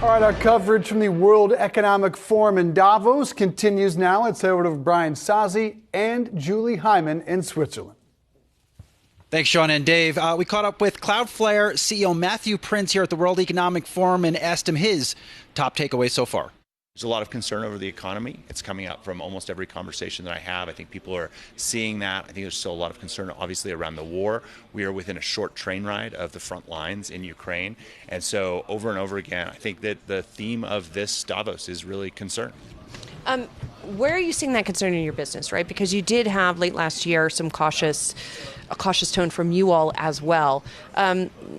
All right, our coverage from the World Economic Forum in Davos continues now. Let's head over to Brian Sozzi and Julie Hyman in Switzerland. Thanks, Sean and Dave. We caught up with Cloudflare CEO Matthew Prince here at the World Economic Forum and asked him his top takeaways so far. There's a lot of concern over the economy. It's coming up from almost every conversation that I have. I think people are seeing that. I think there's still a lot of concern, obviously, around the war. We are within a short train ride of the front lines in Ukraine. And so over and over again, I think that the theme of this Davos is really concern. Where are you seeing that concern in your business, right? Because you did have late last year a cautious tone from you all as well.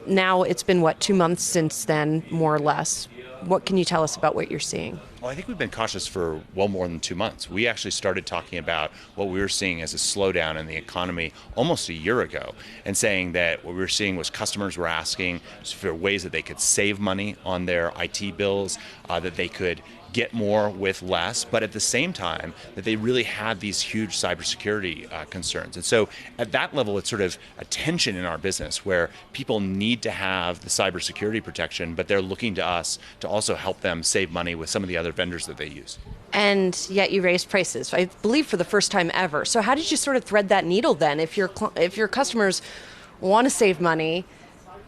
Now it's been, 2 months since then, more or less. What can you tell us about what you're seeing? Well, I think we've been cautious for well more than 2 months. We actually started talking about what we were seeing as a slowdown in the economy almost a year ago, and saying that what we were seeing was customers were asking for ways that they could save money on their IT bills, that they could get more with less, but at the same time that they really had these huge cybersecurity concerns. And so at that level, it's sort of a tension in our business where people need to have the cybersecurity protection, but they're looking to us to also help them save money with some of the other vendors that they use. And yet you raised prices, I believe, for the first time ever. So how did you sort of thread that needle then? If your customers want to save money,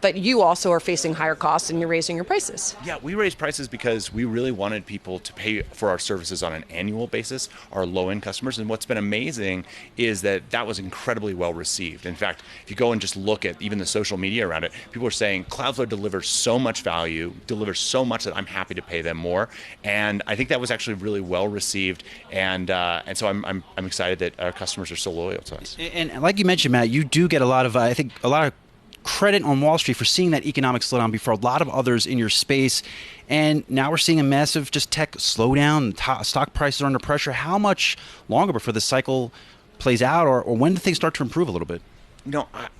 but you also are facing higher costs and you're raising your prices. Yeah, we raised prices because we really wanted people to pay for our services on an annual basis, our low-end customers. And what's been amazing is that was incredibly well received. In fact, if you go and just look at even the social media around it, people are saying Cloudflare delivers so much value, delivers so much that I'm happy to pay them more. And I think that was actually really well received. And so I'm excited that our customers are so loyal to us. And like you mentioned, Matt, you do get a lot of credit on Wall Street for seeing that economic slowdown before a lot of others in your space. And now we're seeing a massive tech slowdown. Stock prices are under pressure. How much longer before the cycle plays out, or when do things start to improve a little bit?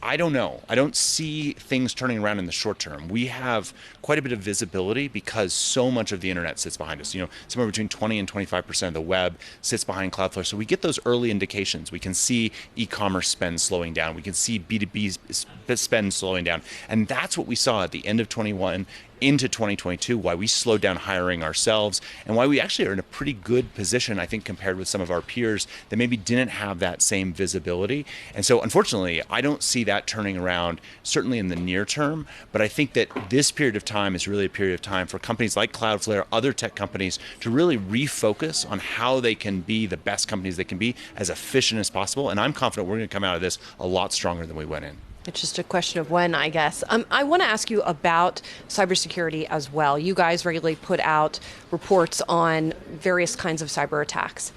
I don't know. I don't see things turning around in the short term. We have quite a bit of visibility because so much of the internet sits behind us. Somewhere between 20 and 25% of the web sits behind Cloudflare. So we get those early indications. We can see e-commerce spend slowing down. We can see B2B spend slowing down. And that's what we saw at the end of 21 into 2022, why we slowed down hiring ourselves, and why we actually are in a pretty good position, I think, compared with some of our peers that maybe didn't have that same visibility. And so, unfortunately, I don't see that turning around, certainly in the near term, but I think that this period of time is really a period of time for companies like Cloudflare, other tech companies, to really refocus on how they can be the best companies they can be, as efficient as possible. And I'm confident we're going to come out of this a lot stronger than we went in. It's just a question of when, I guess. I want to ask you about cybersecurity as well. You guys regularly put out reports on various kinds of cyber attacks.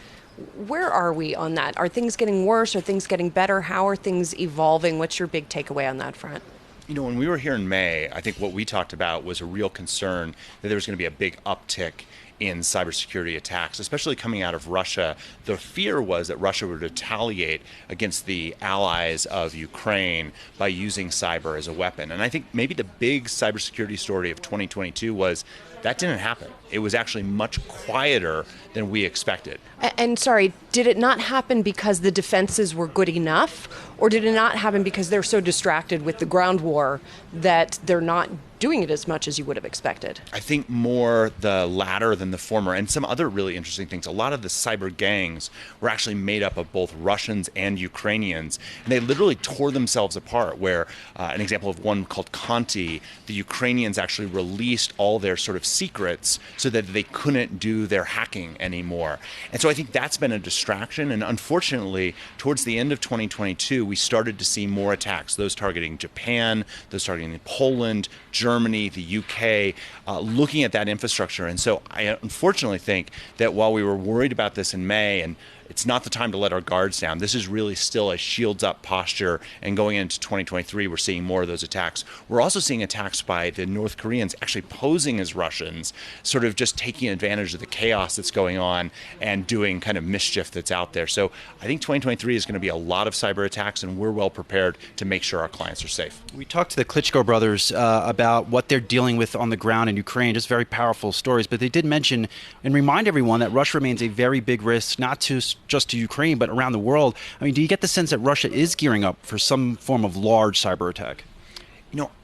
Where are we on that? Are things getting worse? Are things getting better? How are things evolving? What's your big takeaway on that front? When we were here in May, I think what we talked about was a real concern that there was going to be a big uptick in cybersecurity attacks, especially coming out of Russia. The fear was that Russia would retaliate against the allies of Ukraine by using cyber as a weapon. And I think maybe the big cybersecurity story of 2022 was that didn't happen. It was actually much quieter than we expected. And sorry, did it not happen because the defenses were good enough? Or did it not happen because they're so distracted with the ground war that they're not doing it as much as you would have expected? I think more the latter than the former, and some other really interesting things. A lot of the cyber gangs were actually made up of both Russians and Ukrainians, and they literally tore themselves apart, where an example of one called Conti, the Ukrainians actually released all their sort of secrets so that they couldn't do their hacking anymore. And so I think that's been a distraction, and unfortunately, towards the end of 2022, we started to see more attacks, those targeting Japan, those targeting Poland, Germany, the UK, looking at that infrastructure. And so I unfortunately think that while we were worried about this in May, and it's not the time to let our guards down, this is really still a shields up posture. And going into 2023, we're seeing more of those attacks. We're also seeing attacks by the North Koreans actually posing as Russians, sort of just taking advantage of the chaos that's going on and doing kind of mischief that's out there. So I think 2023 is going to be a lot of cyber attacks, and we're well prepared to make sure our clients are safe. We talked to the Klitschko brothers about what they're dealing with on the ground in Ukraine, just very powerful stories. But they did mention and remind everyone that Russia remains a very big risk, not just to Ukraine, but around the world. I mean, do you get the sense that Russia is gearing up for some form of large cyber attack?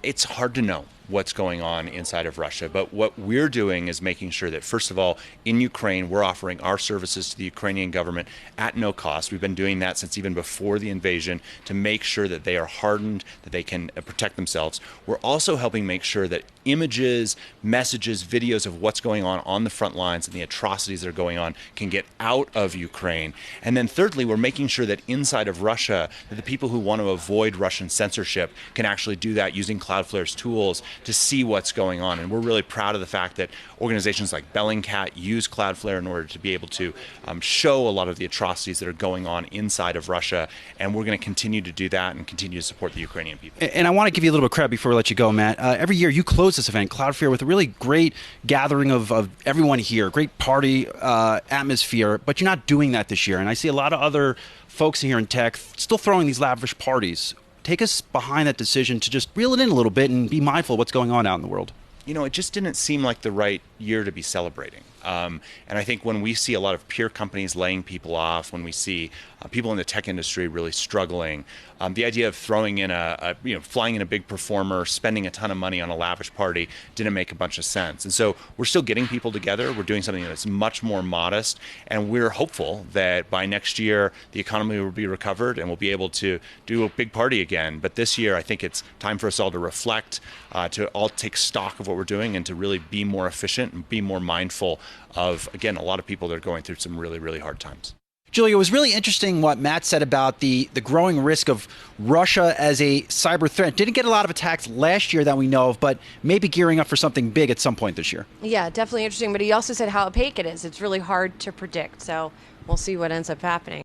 It's hard to know, what's going on inside of Russia. But what we're doing is making sure that, first of all, in Ukraine, we're offering our services to the Ukrainian government at no cost. We've been doing that since even before the invasion to make sure that they are hardened, that they can protect themselves. We're also helping make sure that images, messages, videos of what's going on the front lines and the atrocities that are going on can get out of Ukraine. And then thirdly, we're making sure that inside of Russia, that the people who want to avoid Russian censorship can actually do that using Cloudflare's tools to see what's going on. And we're really proud of the fact that organizations like Bellingcat use Cloudflare in order to be able to show a lot of the atrocities that are going on inside of Russia. And we're going to continue to do that and continue to support the Ukrainian people. And I want to give you a little bit of credit before we let you go, Matt. Every year you close this event, Cloudflare, with a really great gathering of everyone here, great party atmosphere, but you're not doing that this year. And I see a lot of other folks here in tech still throwing these lavish parties. Take us behind that decision to just reel it in a little bit and be mindful of what's going on out in the world. You know, it just didn't seem like the right year to be celebrating. And I think when we see a lot of peer companies laying people off, when we see people in the tech industry really struggling, the idea of throwing in flying in a big performer, spending a ton of money on a lavish party didn't make a bunch of sense. And so we're still getting people together. We're doing something that's much more modest, and we're hopeful that by next year the economy will be recovered and we'll be able to do a big party again. But this year, I think it's time for us all to reflect, to all take stock of what we're doing, and to really be more efficient and be more mindful of, again, a lot of people that are going through some really, really hard times. Julia, it was really interesting what Matt said about the growing risk of Russia as a cyber threat. Didn't get a lot of attacks last year that we know of, but maybe gearing up for something big at some point this year. Yeah, definitely interesting. But he also said how opaque it is. It's really hard to predict. So we'll see what ends up happening.